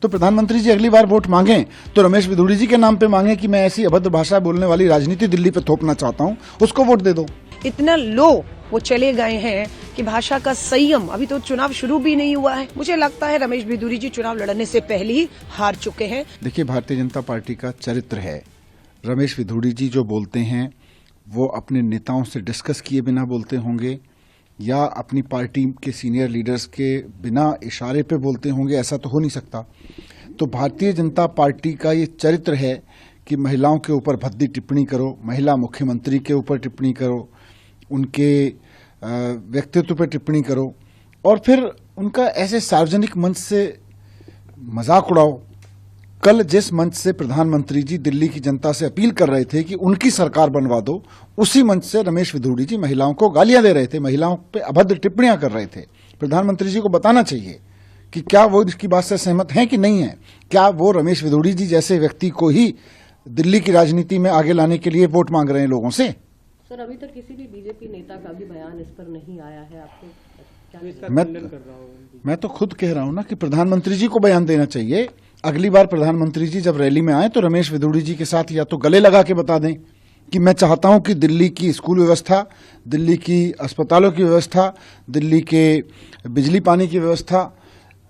तो प्रधानमंत्री जी अगली बार वोट मांगें तो रमेश बिधूड़ी जी के नाम पे मांगे कि मैं ऐसी अभद्र भाषा बोलने वाली राजनीति दिल्ली पे थोपना चाहता हूँ, उसको वोट दे दो। इतना लो वो चले गए हैं कि भाषा का संयम, अभी तो चुनाव शुरू भी नहीं हुआ है। मुझे लगता है रमेश बिधूड़ी जी चुनाव लड़ने से पहले ही हार चुके हैं। देखिए, भारतीय जनता पार्टी का चरित्र है, रमेश बिधूड़ी जी जो बोलते हैं वो अपने नेताओं से डिस्कस किए बिना बोलते होंगे या अपनी पार्टी के सीनियर लीडर्स के बिना इशारे पे बोलते होंगे, ऐसा तो हो नहीं सकता। तो भारतीय जनता पार्टी का ये चरित्र है कि महिलाओं के ऊपर भद्दी टिप्पणी करो, महिला मुख्यमंत्री के ऊपर टिप्पणी करो, उनके व्यक्तित्व पर टिप्पणी करो और फिर उनका ऐसे सार्वजनिक मंच से मजाक उड़ाओ। कल जिस मंच से प्रधानमंत्री जी दिल्ली की जनता से अपील कर रहे थे कि उनकी सरकार बनवा दो, उसी मंच से रमेश बिधूड़ी जी महिलाओं को गालियां दे रहे थे, महिलाओं पे अभद्र टिप्पणियां कर रहे थे। प्रधानमंत्री जी को बताना चाहिए कि क्या वो इसकी बात से सहमत हैं कि नहीं है। क्या वो रमेश बिधूड़ी जी जैसे व्यक्ति को ही दिल्ली की राजनीति में आगे लाने के लिए वोट मांग रहे हैं लोगों से? सर, अभी तक किसी भी बीजेपी नेता का भी बयान इस पर नहीं आया है, आपको क्या? मैं तो खुद कह रहा हूं ना कि प्रधानमंत्री जी को बयान देना चाहिए। अगली बार प्रधानमंत्री जी जब रैली में आए तो रमेश बिधूड़ी जी के साथ या तो गले लगा के बता दें कि मैं चाहता हूं कि दिल्ली की स्कूल व्यवस्था, दिल्ली की अस्पतालों की व्यवस्था, दिल्ली के बिजली पानी की व्यवस्था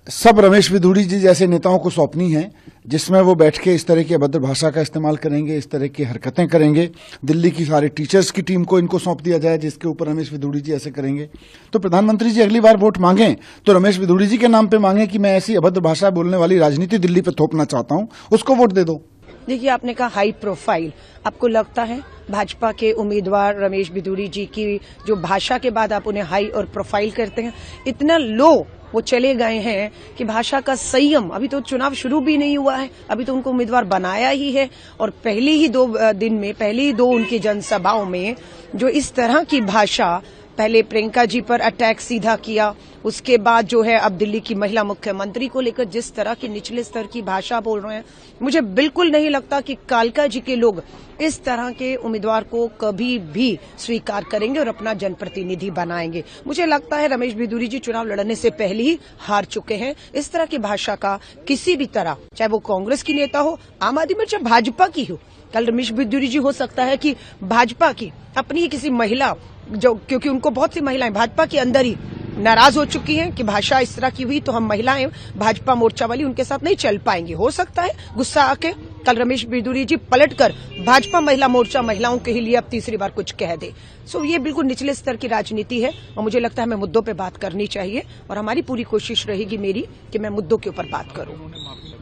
सब रमेश बिधूड़ी जी जैसे नेताओं को सौंपनी है, जिसमें वो बैठ के इस तरह की अभद्र भाषा का इस्तेमाल करेंगे, इस तरह की हरकतें करेंगे। दिल्ली की सारे टीचर्स की टीम को इनको सौंप दिया जाए जिसके ऊपर रमेश बिधूड़ी जी ऐसे करेंगे। तो प्रधानमंत्री जी अगली बार वोट मांगें तो रमेश बिधूड़ी जी के नाम पे मांगे कि मैं ऐसी अभद्र भाषा बोलने वाली राजनीति दिल्ली पे थोपना चाहता हूं, उसको वोट दे दो। देखिए, आपने कहा हाई प्रोफाइल, आपको लगता है भाजपा के उम्मीदवार रमेश बिधूड़ी जी की जो भाषा के बाद आप उन्हें हाई और प्रोफाइल करते हैं? इतना लो वो चले गए हैं कि भाषा का संयम, अभी तो चुनाव शुरू भी नहीं हुआ है, अभी तो उनको उम्मीदवार बनाया ही है और पहले ही 2 दिन में, पहले ही 2 उनकी जनसभाओं में जो इस तरह की भाषा, पहले प्रियंका जी पर अटैक सीधा किया, उसके बाद जो है अब दिल्ली की महिला मुख्यमंत्री को लेकर जिस तरह की निचले स्तर की भाषा बोल रहे हैं, मुझे बिल्कुल नहीं लगता कि कालका जी के लोग इस तरह के उम्मीदवार को कभी भी स्वीकार करेंगे और अपना जनप्रतिनिधि बनाएंगे। मुझे लगता है रमेश बिधूड़ी जी चुनाव लड़ने से पहले ही हार चुके हैं। इस तरह की भाषा का किसी भी तरह, चाहे वो कांग्रेस की नेता हो, आम आदमी चाहे भाजपा की हो, कल रमेश बिधूड़ी जी हो सकता है कि भाजपा की अपनी ही किसी महिला, जो क्योंकि उनको बहुत सी महिलाएं भाजपा के अंदर ही नाराज हो चुकी हैं कि भाषा इस तरह की हुई तो हम महिलाएं भाजपा मोर्चा वाली उनके साथ नहीं चल पाएंगे। हो सकता है गुस्सा आके कल रमेश बिधूड़ी जी पलटकर भाजपा महिला मोर्चा महिलाओं के ही लिए अब तीसरी बार कुछ कह दे। सो ये बिल्कुल निचले स्तर की राजनीति है और मुझे लगता है हमें मुद्दों पे बात करनी चाहिए और हमारी पूरी कोशिश रहेगी मेरी कि मैं मुद्दों के ऊपर बात करूं।